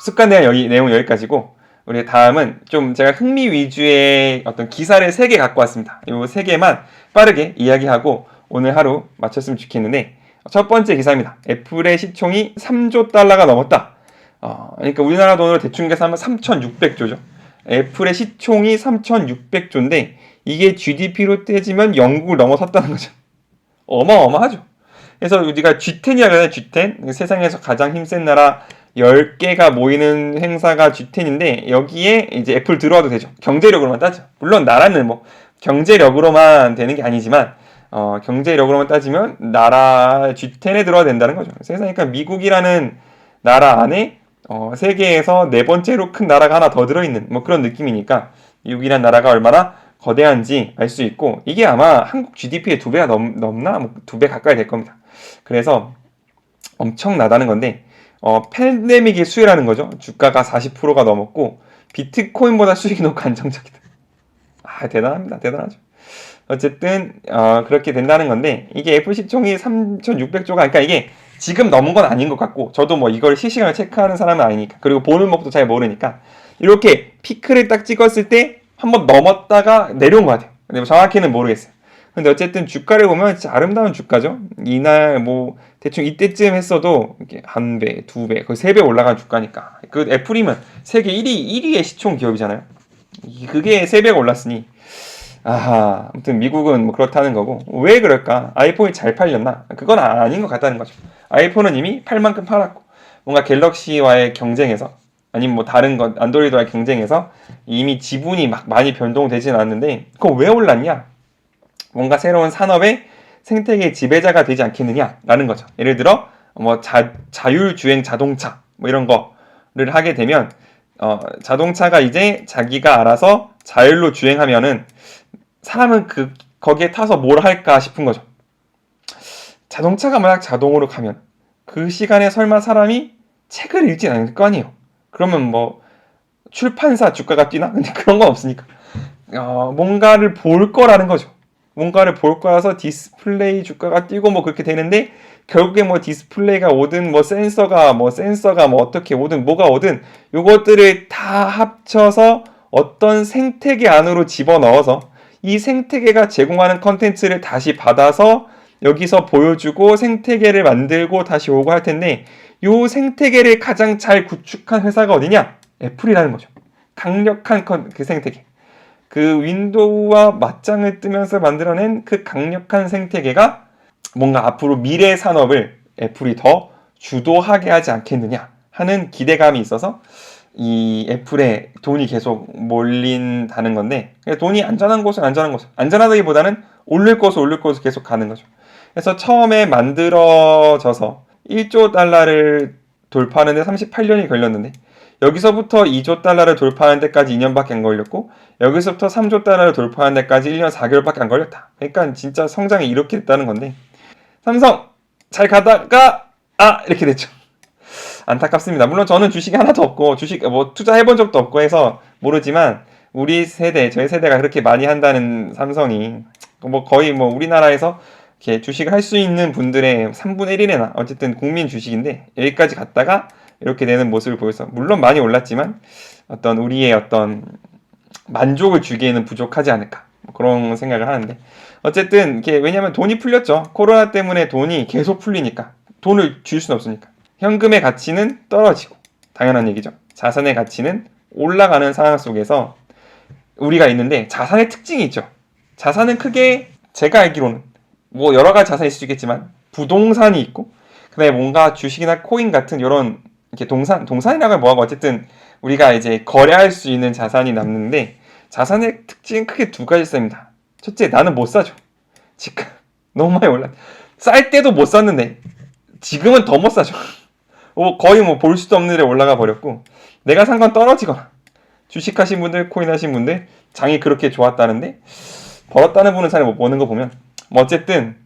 습관 대한 내용은 여기까지고, 우리 다음은 좀 제가 흥미 위주의 어떤 기사를 3개 갖고 왔습니다. 이 3개만 빠르게 이야기하고 오늘 하루 마쳤으면 좋겠는데, 첫 번째 기사입니다. 애플의 시총이 3조 달러가 넘었다. 그러니까 우리나라 돈으로 대충 계산하면 3,600조죠. 애플의 시총이 3,600조인데 이게 GDP로 떼지면 영국을 넘어섰다는 거죠. 어마어마하죠. 그래서 우리가 G10이라고 하잖아요. G10. 세상에서 가장 힘센 나라 10개가 모이는 행사가 G10인데 여기에 이제 애플 들어와도 되죠. 경제력으로만 따져. 물론 나라는 뭐 경제력으로만 되는 게 아니지만 경제력으로만 따지면 나라 G10에 들어와야 된다는 거죠. 세상이니까 미국이라는 나라 안에 세계에서 4번째로 큰 나라가 하나 더 들어있는 뭐 그런 느낌이니까 미국이라는 나라가 얼마나 거대한지 알 수 있고, 이게 아마 한국 GDP의 2배가 넘나? 뭐 2배 가까이 될 겁니다. 그래서 엄청나다는 건데 팬데믹의 수혜라는 거죠. 주가가 40%가 넘었고 비트코인보다 수익이 높고 안정적이다. 대단합니다. 대단하죠. 어쨌든 그렇게 된다는 건데, 이게 애플 시총이 3,600조가, 그러니까 이게 지금 넘은 건 아닌 것 같고, 저도 뭐 이걸 실시간으로 체크하는 사람은 아니니까, 그리고 보는 법도 잘 모르니까 이렇게 피크를 딱 찍었을 때 한번 넘었다가 내려온 것 같아요. 근데 뭐 정확히는 모르겠어요. 근데 어쨌든 주가를 보면 진짜 아름다운 주가죠. 이날 뭐 대충 이때쯤 했어도 이렇게 1배, 2배, 거의 3배 올라간 주가니까. 그 애플이면 세계 1위의 시총 기업이잖아요. 그게 3배가 올랐으니 아무튼 미국은 뭐 그렇다는 거고. 왜 그럴까? 아이폰이 잘 팔렸나? 그건 아닌 것 같다는 거죠. 아이폰은 이미 팔 만큼 팔았고, 뭔가 갤럭시와의 경쟁에서, 아니면 뭐 다른 것 안드로이드와의 경쟁에서 이미 지분이 막 많이 변동되진 않았는데, 그거 왜 올랐냐? 뭔가 새로운 산업의 생태계 지배자가 되지 않겠느냐라는 거죠. 예를 들어 뭐 자율주행 자동차 뭐 이런 거를 하게 되면 자동차가 이제 자기가 알아서 자율로 주행하면은 사람은 거기에 타서 뭘 할까 싶은 거죠. 자동차가 만약 자동으로 가면 그 시간에 설마 사람이 책을 읽진 않을 거 아니에요. 그러면 뭐 출판사 주가가 뛰나? 근데 그런 건 없으니까 뭔가를 볼 거라는 거죠. 뭔가를 볼 거라서 디스플레이 주가가 뛰고 뭐 그렇게 되는데, 결국에 뭐 디스플레이가 오든 뭐 센서가 뭐 어떻게 오든 뭐가 오든 요것들을 다 합쳐서 어떤 생태계 안으로 집어넣어서 이 생태계가 제공하는 컨텐츠를 다시 받아서 여기서 보여주고 생태계를 만들고 다시 오고 할 텐데, 요 생태계를 가장 잘 구축한 회사가 어디냐? 애플이라는 거죠. 강력한 그 생태계. 그 윈도우와 맞짱을 뜨면서 만들어낸 그 강력한 생태계가 뭔가 앞으로 미래 산업을 애플이 더 주도하게 하지 않겠느냐 하는 기대감이 있어서 이 애플에 돈이 계속 몰린다는 건데, 돈이 안전하다기보다는 오를 것을 계속 가는 거죠. 그래서 처음에 만들어져서 1조 달러를 돌파하는데 38년이 걸렸는데, 여기서부터 2조 달러를 돌파하는 데까지 2년밖에 안 걸렸고, 여기서부터 3조 달러를 돌파하는 데까지 1년 4개월밖에 안 걸렸다. 그러니까 진짜 성장이 이렇게 됐다는 건데, 삼성 잘 가다가 이렇게 됐죠. 안타깝습니다. 물론 저는 주식이 하나도 없고 주식 뭐 투자해본 적도 없고 해서 모르지만, 저희 세대가 그렇게 많이 한다는 삼성이 뭐 거의 뭐 우리나라에서 이렇게 주식을 할 수 있는 분들의 3분의 1이나 어쨌든 국민 주식인데, 여기까지 갔다가 이렇게 되는 모습을 보여서 물론 많이 올랐지만 우리의 만족을 주기에는 부족하지 않을까, 뭐 그런 생각을 하는데, 어쨌든 이게 왜냐면 돈이 풀렸죠. 코로나 때문에 돈이 계속 풀리니까 돈을 줄 수는 없으니까 현금의 가치는 떨어지고, 당연한 얘기죠. 자산의 가치는 올라가는 상황 속에서 우리가 있는데, 자산의 특징이 있죠. 자산은 크게 제가 알기로는 뭐 여러 가지 자산이 있을 수 있겠지만 부동산이 있고, 그다음에 뭔가 주식이나 코인 같은 이런 이렇게 동산이라고 하면 뭐하고, 어쨌든 우리가 이제 거래할 수 있는 자산이 남는데, 자산의 특징은 크게 2가지 있습니다. 첫째, 나는 못 사죠. 집값 너무 많이 올라. 쌀 때도 못 샀는데 지금은 더 못 사죠. 거의 뭐 볼 수도 없는 데에 올라가 버렸고, 내가 산 건 떨어지거나, 주식하신 분들, 코인 하신 분들 장이 그렇게 좋았다는데 벌었다는 분은 잘 못 보는 거 보면 뭐 어쨌든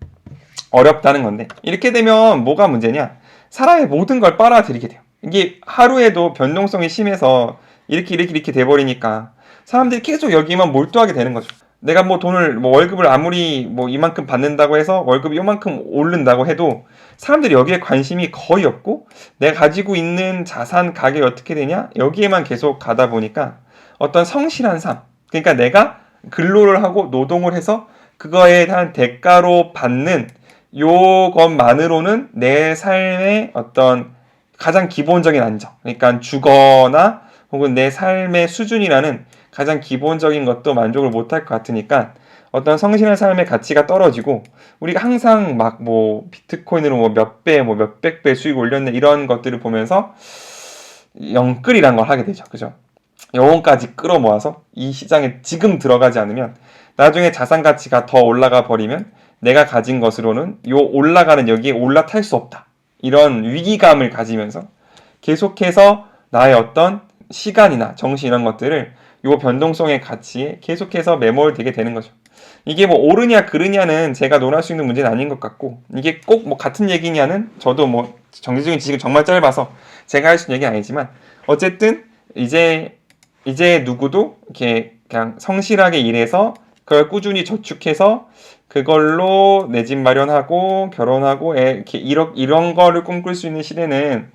어렵다는 건데, 이렇게 되면 뭐가 문제냐? 사람의 모든 걸 빨아들이게 돼요. 이게 하루에도 변동성이 심해서 이렇게 돼버리니까 사람들이 계속 여기만 몰두하게 되는 거죠. 내가 뭐 돈을 뭐 월급을 아무리 뭐 이만큼 받는다고 해서 월급이 요만큼 오른다고 해도 사람들이 여기에 관심이 거의 없고 내가 가지고 있는 자산 가격이 어떻게 되냐 여기에만 계속 가다 보니까 어떤 성실한 삶, 그러니까 내가 근로를 하고 노동을 해서 그거에 대한 대가로 받는 요것만으로는 내 삶의 어떤 가장 기본적인 안정, 그러니까 주거나 혹은 내 삶의 수준이라는 가장 기본적인 것도 만족을 못할 것 같으니까 어떤 성실한 삶의 가치가 떨어지고 우리가 항상 막 뭐 비트코인으로 뭐 몇 배, 뭐 몇백 배 수익 올렸네 이런 것들을 보면서 영끌이란 걸 하게 되죠. 그죠? 영혼까지 끌어모아서 이 시장에 지금 들어가지 않으면 나중에 자산 가치가 더 올라가 버리면 내가 가진 것으로는 요 올라가는 여기에 올라탈 수 없다. 이런 위기감을 가지면서 계속해서 나의 어떤 시간이나 정신 이런 것들을 요 변동성의 가치에 계속해서 매몰되게 되는 거죠. 이게 뭐 옳으냐 그르냐는 제가 논할 수 있는 문제는 아닌 것 같고 이게 꼭 뭐 같은 얘기냐는 저도 뭐 정치적인 지식이 정말 짧아서 제가 할 수 있는 얘기는 아니지만 어쨌든 이제 누구도 이렇게 그냥 성실하게 일해서 그걸 꾸준히 저축해서 그걸로 내 집 마련하고 결혼하고 이렇게 이런 거를 꿈꿀 수 있는 시대는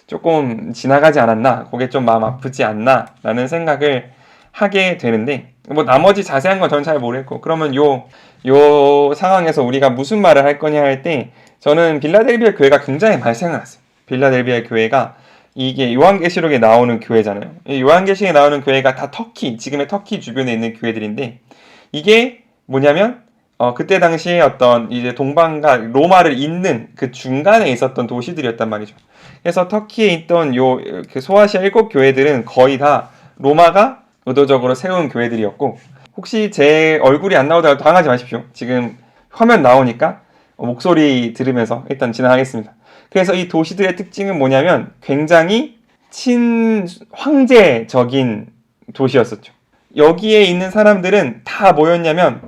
조금 지나가지 않았나, 그게 좀 마음 아프지 않나 라는 생각을 하게 되는데 뭐 나머지 자세한 건 저는 잘 모르겠고 그러면 요 상황에서 우리가 무슨 말을 할 거냐 할 때 저는 빌라델비아 교회가 굉장히 많이 생각났어요. 빌라델비아 교회가 이게 요한계시록에 나오는 교회잖아요. 이 요한계시록에 나오는 교회가 다 지금의 터키 주변에 있는 교회들인데 이게 뭐냐면 그때 당시에 어떤 이제 동방과 로마를 잇는 그 중간에 있었던 도시들이었단 말이죠. 그래서 터키에 있던 그 소아시아 7교회들은 거의 다 로마가 의도적으로 세운 교회들이었고 혹시 제 얼굴이 안 나오더라도 당하지 마십시오. 지금 화면 나오니까 목소리 들으면서 일단 진행하겠습니다. 그래서 이 도시들의 특징은 뭐냐면 굉장히 친황제적인 도시였었죠. 여기에 있는 사람들은 다 뭐였냐면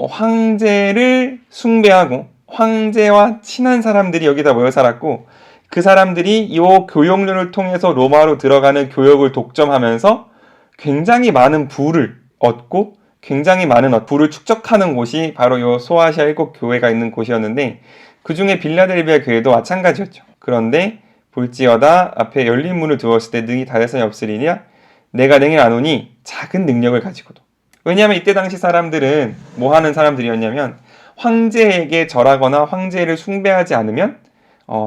황제를 숭배하고 황제와 친한 사람들이 여기다 모여 살았고 그 사람들이 이 교역로를 통해서 로마로 들어가는 교역을 독점하면서 굉장히 많은 부를 얻고 굉장히 많은 부를 축적하는 곳이 바로 이 소아시아 7교회가 있는 곳이었는데 그 중에 빌라델비아 교회도 마찬가지였죠. 그런데 볼지어다 앞에 열린 문을 두었을 때 능히 닫을 사람이 없으리냐 내가 능히 안 오니 작은 능력을 가지고도. 왜냐하면 이때 당시 사람들은 뭐 하는 사람들이었냐면 황제에게 절하거나 황제를 숭배하지 않으면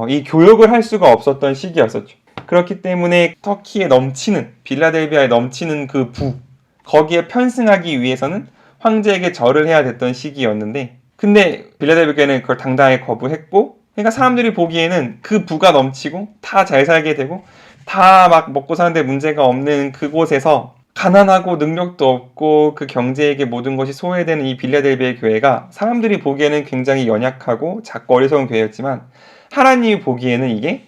이 교역을 할 수가 없었던 시기였었죠. 그렇기 때문에 터키에 넘치는 빌라델비아에 넘치는 그 거기에 편승하기 위해서는 황제에게 절을 해야 됐던 시기였는데 근데 빌라델비아는 그걸 당당하게 거부했고 그러니까 사람들이 보기에는 그 부가 넘치고 다 잘 살게 되고 다 막 먹고 사는데 문제가 없는 그곳에서 가난하고 능력도 없고 그 경제에게 모든 것이 소외되는 이 빌라델비아 교회가 사람들이 보기에는 굉장히 연약하고 작고 어리석은 교회였지만 하나님이 보기에는 이게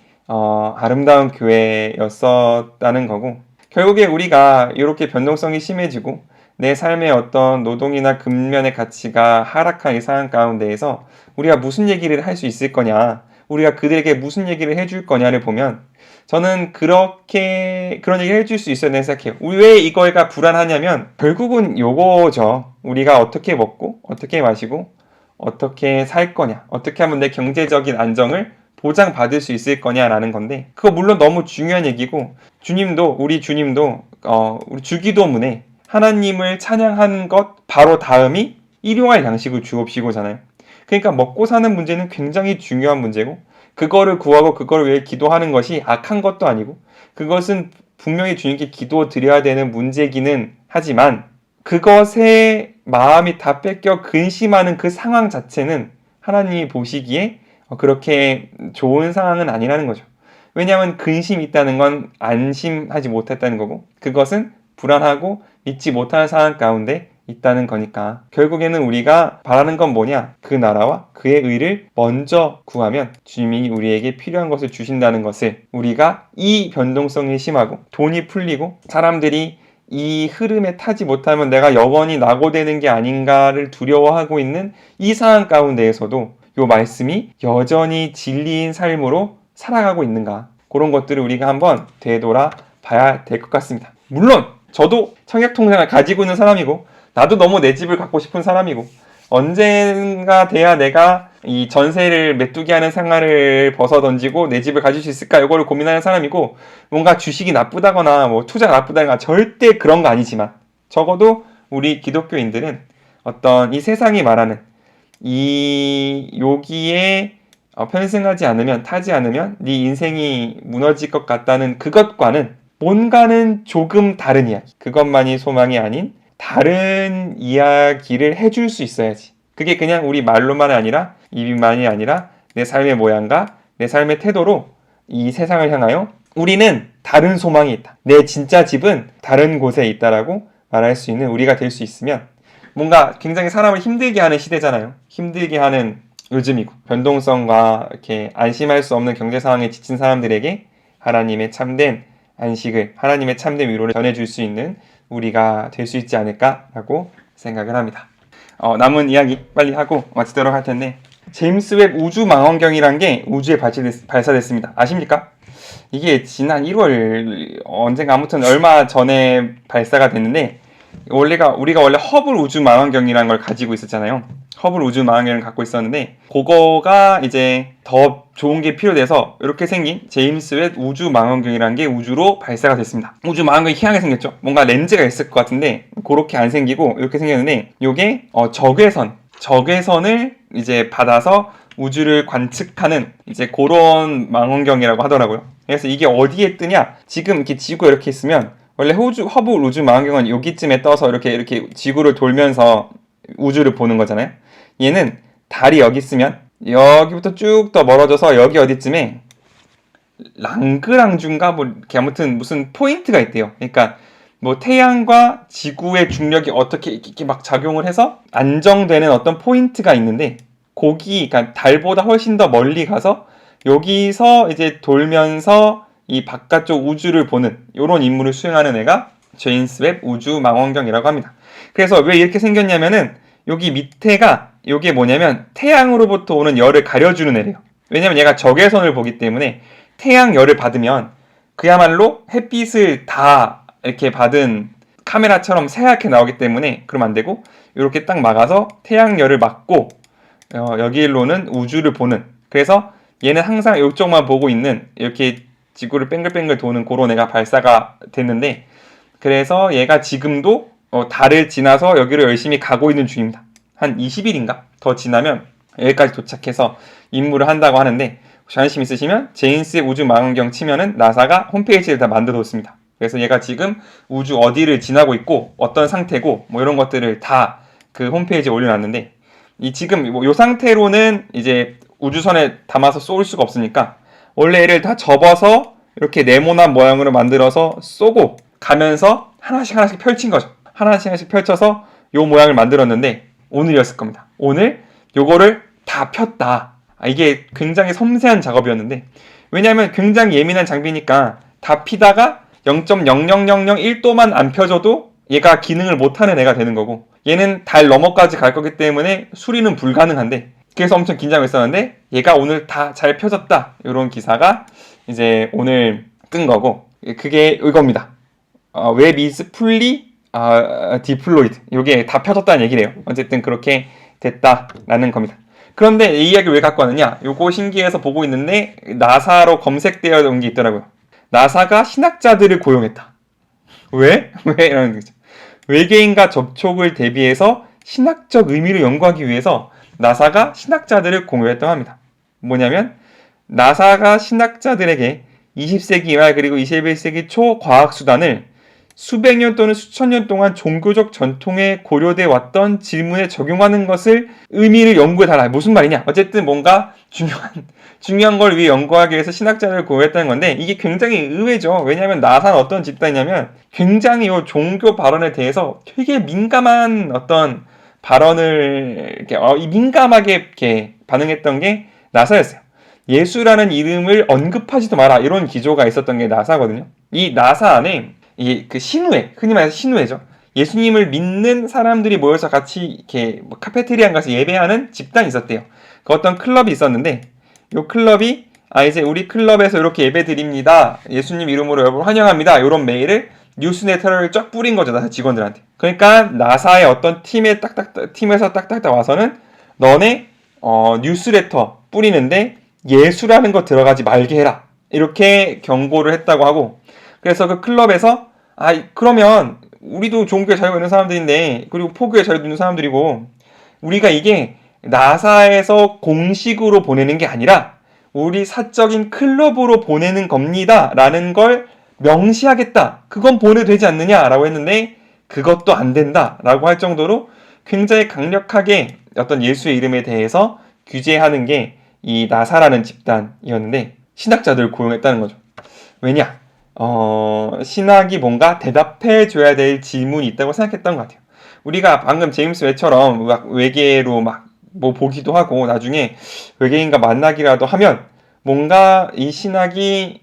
아름다운 교회였었다는 거고 결국에 우리가 이렇게 변동성이 심해지고 내 삶의 어떤 노동이나 근면의 가치가 하락한 이 상황 가운데에서 우리가 무슨 얘기를 할 수 있을 거냐 우리가 그들에게 무슨 얘기를 해줄 거냐를 보면 저는 그런 얘기를 해줄 수 있어야 된다고 생각해요. 왜 이거가 불안하냐면 결국은 요거죠. 우리가 어떻게 먹고 어떻게 마시고 어떻게 살 거냐 어떻게 하면 내 경제적인 안정을 보장받을 수 있을 거냐라는 건데 그거 물론 너무 중요한 얘기고 우리 주님도 우리 주기도문에 하나님을 찬양하는 것 바로 다음이 일용할 양식을 주옵시고잖아요. 그러니까 먹고 사는 문제는 굉장히 중요한 문제고 그거를 구하고 그거를 위해 기도하는 것이 악한 것도 아니고 그것은 분명히 주님께 기도 드려야 되는 문제기는 하지만 그것에 마음이 다 뺏겨 근심하는 그 상황 자체는 하나님이 보시기에 그렇게 좋은 상황은 아니라는 거죠. 왜냐하면 근심이 있다는 건 안심하지 못했다는 거고 그것은 불안하고 믿지 못하는 상황 가운데 있다는 거니까 결국에는 우리가 바라는 건 뭐냐? 그 나라와 그의 의를 먼저 구하면 주님이 우리에게 필요한 것을 주신다는 것을 우리가 이 변동성이 심하고 돈이 풀리고 사람들이 이 흐름에 타지 못하면 내가 영원히 낙오되는 게 아닌가를 두려워하고 있는 이 상황 가운데에서도 이 말씀이 여전히 진리인 삶으로 살아가고 있는가 그런 것들을 우리가 한번 되돌아 봐야 될 것 같습니다. 물론 저도 청약 통장을 가지고 있는 사람이고 나도 너무 내 집을 갖고 싶은 사람이고 언젠가 돼야 내가 이 전세를 메뚜기 하는 생활을 벗어던지고 내 집을 가질 수 있을까 이거를 고민하는 사람이고 뭔가 주식이 나쁘다거나 뭐 투자가 나쁘다거나 절대 그런 거 아니지만 적어도 우리 기독교인들은 어떤 이 세상이 말하는 이 여기에 편승하지 않으면 타지 않으면 네 인생이 무너질 것 같다는 그것과는 뭔가는 조금 다른 이야기 그것만이 소망이 아닌 다른 이야기를 해줄 수 있어야지. 그게 그냥 우리 말로만 아니라 입만이 아니라 내 삶의 모양과 내 삶의 태도로 이 세상을 향하여 우리는 다른 소망이 있다. 내 진짜 집은 다른 곳에 있다라고 말할 수 있는 우리가 될 수 있으면 뭔가 굉장히 사람을 힘들게 하는 시대잖아요. 힘들게 하는 요즘이고 변동성과 이렇게 안심할 수 없는 경제 상황에 지친 사람들에게 하나님의 참된 안식을 하나님의 참된 위로를 전해줄 수 있는 우리가 될 수 있지 않을까라고 생각을 합니다. 남은 이야기 빨리 하고 마치도록 할 텐데 제임스 웹 우주 망원경이란 게 우주에 발사됐습니다. 아십니까? 이게 지난 1월 언젠가 아무튼 얼마 전에 발사가 됐는데 우리가 원래 허블 우주 망원경이라는 걸 가지고 있었잖아요. 허블 우주 망원경을 갖고 있었는데 그거가 이제 더 좋은 게 필요돼서 이렇게 생긴 제임스 웹 우주 망원경이라는 게 우주로 발사가 됐습니다. 우주 망원경이 희한하게 생겼죠. 뭔가 렌즈가 있을 것 같은데 그렇게 안 생기고 이렇게 생겼는데 이게 적외선을 이제 받아서 우주를 관측하는 이제 그런 망원경이라고 하더라고요. 그래서 이게 어디에 뜨냐? 지금 이렇게 지구 이렇게 있으면 원래 허블 우주 망원경은 여기쯤에 떠서 이렇게 지구를 돌면서 우주를 보는 거잖아요. 얘는 달이 여기 있으면 여기부터 쭉 더 멀어져서 여기 어디쯤에 랑그랑주인가 뭐 이렇게 아무튼 무슨 포인트가 있대요. 그러니까 뭐 태양과 지구의 중력이 어떻게 이렇게 막 작용을 해서 안정되는 어떤 포인트가 있는데 그러니까 달보다 훨씬 더 멀리 가서 여기서 이제 돌면서 이 바깥쪽 우주를 보는 이런 임무를 수행하는 애가 제임스 웹 우주 망원경이라고 합니다. 그래서 왜 이렇게 생겼냐면은 여기 밑에가 이게 뭐냐면 태양으로부터 오는 열을 가려주는 애래요. 왜냐면 얘가 적외선을 보기 때문에 태양 열을 받으면 그야말로 햇빛을 다 이렇게 받은 카메라처럼 새하얗게 나오기 때문에 그러면 안 되고 이렇게 딱 막아서 태양 열을 막고 여기로는 우주를 보는 그래서 얘는 항상 이쪽만 보고 있는 이렇게 지구를 뱅글뱅글 도는 그런 애가 발사가 됐는데 그래서 얘가 지금도 달을 지나서 여기로 열심히 가고 있는 중입니다. 한 20일인가 더 지나면 여기까지 도착해서 임무를 한다고 하는데 관심 있으시면 제임스 우주 망원경 치면은 나사가 홈페이지를 다 만들어뒀습니다. 그래서 얘가 지금 우주 어디를 지나고 있고 어떤 상태고 뭐 이런 것들을 다 그 홈페이지에 올려놨는데 지금 뭐 이 상태로는 이제 우주선에 담아서 쏠 수가 없으니까 원래 얘를 다 접어서 이렇게 네모난 모양으로 만들어서 쏘고 가면서 하나씩 펼친 거죠. 하나씩 펼쳐서 요 모양을 만들었는데 오늘이었을 겁니다. 오늘 요거를 다 폈다. 이게 굉장히 섬세한 작업이었는데 왜냐하면 굉장히 예민한 장비니까 다 피다가 0.00001도만 안 펴져도 얘가 기능을 못하는 애가 되는 거고 얘는 달 너머까지 갈 거기 때문에 수리는 불가능한데 그래서 엄청 긴장했었는데 얘가 오늘 다 잘 펴졌다. 이런 기사가 이제 오늘 뜬 거고 그게 이겁니다. 웹 is fully deployed. 이게 다 펴졌다는 얘기래요. 어쨌든 그렇게 됐다라는 겁니다. 그런데 이 이야기를 왜 갖고 왔느냐? 요거 신기해서 보고 있는데 나사로 검색되어 온 게 있더라고요. 나사가 신학자들을 고용했다. 왜? 이러는 거죠. 외계인과 접촉을 대비해서 신학적 의미를 연구하기 위해서 나사가 신학자들을 공유했다고 합니다. 뭐냐면 나사가 신학자들에게 20세기 말 그리고 21세기 초 과학수단을 수백 년 또는 수천 년 동안 종교적 전통에 고려돼 왔던 질문에 적용하는 것을 의미를 연구해달라. 무슨 말이냐? 어쨌든 뭔가 중요한 걸 위해 연구하기 위해서 신학자를 고용했다는 건데 이게 굉장히 의외죠. 왜냐하면 나사는 어떤 집단이냐면 굉장히 이 종교 발언에 대해서 되게 민감한 어떤 발언을 이렇게 민감하게 이렇게 반응했던 게 나사였어요. 예수라는 이름을 언급하지도 마라 이런 기조가 있었던 게 나사거든요. 이 나사 안에 이 그 신우회, 흔히 말해서 신우회죠. 예수님을 믿는 사람들이 모여서 같이 이렇게 뭐 카페테리아 가서 예배하는 집단이 있었대요. 그 어떤 클럽이 있었는데 이 클럽이 이제 우리 클럽에서 이렇게 예배 드립니다. 예수님 이름으로 여러분 환영합니다. 이런 메일을 뉴스레터를 쫙 뿌린 거죠, 나사 직원들한테. 그러니까 나사의 어떤 팀에서 딱딱딱 와서는 너네 뉴스레터 뿌리는데 예수라는 거 들어가지 말게 해라, 이렇게 경고를 했다고 하고, 그래서 그 클럽에서 그러면 우리도 종교에 자유가 있는 사람들인데, 그리고 포교에 자유가 있는 사람들이고, 우리가 이게 나사에서 공식으로 보내는 게 아니라 우리 사적인 클럽으로 보내는 겁니다 라는 걸 명시하겠다, 그건 보내도 되지 않느냐 라고 했는데, 그것도 안 된다 라고 할 정도로 굉장히 강력하게 어떤 예수의 이름에 대해서 규제하는 게 이 나사라는 집단이었는데, 신학자들을 고용했다는 거죠. 왜냐? 신학이 뭔가 대답해 줘야 될 질문이 있다고 생각했던 것 같아요. 우리가 방금 제임스 웹처럼 막 외계로 막 뭐 보기도 하고, 나중에 외계인과 만나기라도 하면 뭔가 이 신학이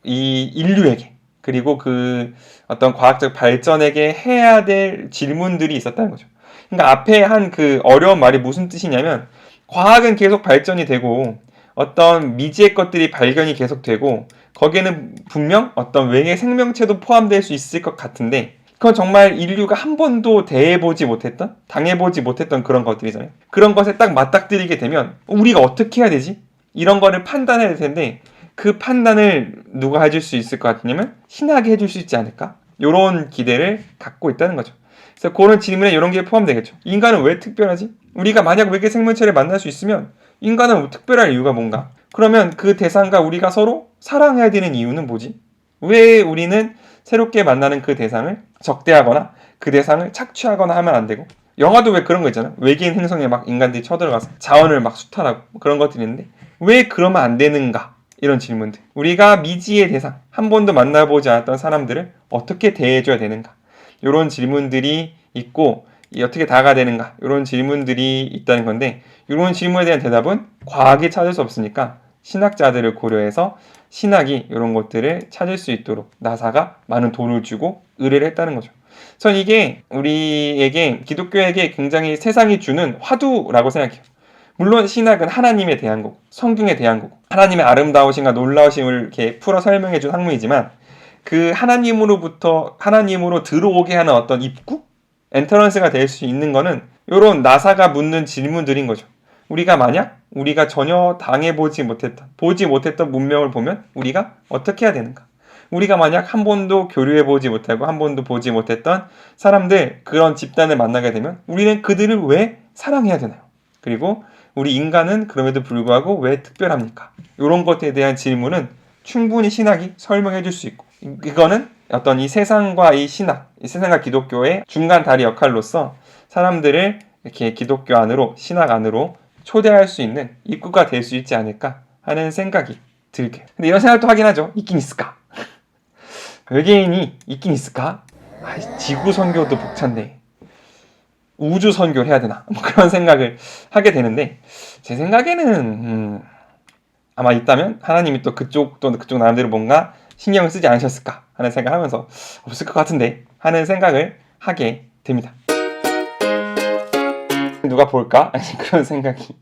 이 인류에게, 그리고 그 어떤 과학적 발전에게 해야 될 질문들이 있었다는 거죠. 그러니까 앞에 한 그 어려운 말이 무슨 뜻이냐면, 과학은 계속 발전이 되고 어떤 미지의 것들이 발견이 계속되고 거기에는 분명 어떤 외계 생명체도 포함될 수 있을 것 같은데, 그건 정말 인류가 한 번도 대해보지 못했던, 당해보지 못했던 그런 것들이잖아요. 그런 것에 딱 맞닥뜨리게 되면 우리가 어떻게 해야 되지? 이런 거를 판단해야 될 텐데, 그 판단을 누가 해줄 수 있을 것 같냐면 신학이 해줄 수 있지 않을까? 이런 기대를 갖고 있다는 거죠. 그래서 그런 질문에 이런 게 포함되겠죠. 인간은 왜 특별하지? 우리가 만약 외계 생명체를 만날 수 있으면 인간은 특별할 이유가 뭔가? 그러면 그 대상과 우리가 서로 사랑해야 되는 이유는 뭐지? 왜 우리는 새롭게 만나는 그 대상을 적대하거나 그 대상을 착취하거나 하면 안 되고, 영화도 왜 그런 거 있잖아. 외계인 행성에 막 인간들이 쳐들어가서 자원을 막 수탈하고 그런 것들이 있는데, 왜 그러면 안 되는가? 이런 질문들. 우리가 미지의 대상, 한 번도 만나보지 않았던 사람들을 어떻게 대해줘야 되는가? 이런 질문들이 있고, 어떻게 다가가야 되는가? 이런 질문들이 있다는 건데, 이런 질문에 대한 대답은 과학이 찾을 수 없으니까 신학자들을 고려해서 신학이 이런 것들을 찾을 수 있도록 나사가 많은 돈을 주고 의뢰를 했다는 거죠. 전 이게 우리에게, 기독교에게 굉장히 세상이 주는 화두라고 생각해요. 물론 신학은 하나님에 대한 거고 성경에 대한 거고 하나님의 아름다우심과 놀라우심을 이렇게 풀어 설명해 준 학문이지만, 그 하나님으로 들어오게 하는 어떤 입구? 엔터런스가 될 수 있는 거는 이런 나사가 묻는 질문들인 거죠. 우리가 전혀 보지 못했던 문명을 보면 우리가 어떻게 해야 되는가? 우리가 만약 한 번도 교류해보지 못하고 한 번도 보지 못했던 사람들, 그런 집단을 만나게 되면 우리는 그들을 왜 사랑해야 되나요? 그리고 우리 인간은 그럼에도 불구하고 왜 특별합니까? 이런 것에 대한 질문은 충분히 신학이 설명해 줄 수 있고, 이거는 어떤 이 세상과 이 세상과 기독교의 중간 다리 역할로서 사람들을 이렇게 기독교 안으로, 신학 안으로 초대할 수 있는 입구가 될 수 있지 않을까 하는 생각이 들게. 근데 이런 생각도 하긴 하죠. 있긴 있을까? 외계인이 있긴 있을까? 지구 선교도 벅찬데 우주 선교를 해야 되나? 뭐 그런 생각을 하게 되는데, 제 생각에는 아마 있다면 하나님이 또 그쪽 나름대로 뭔가 신경을 쓰지 않으셨을까 하는 생각을 하면서 없을 것 같은데 하는 생각을 하게 됩니다. 누가 볼까? 그런 생각이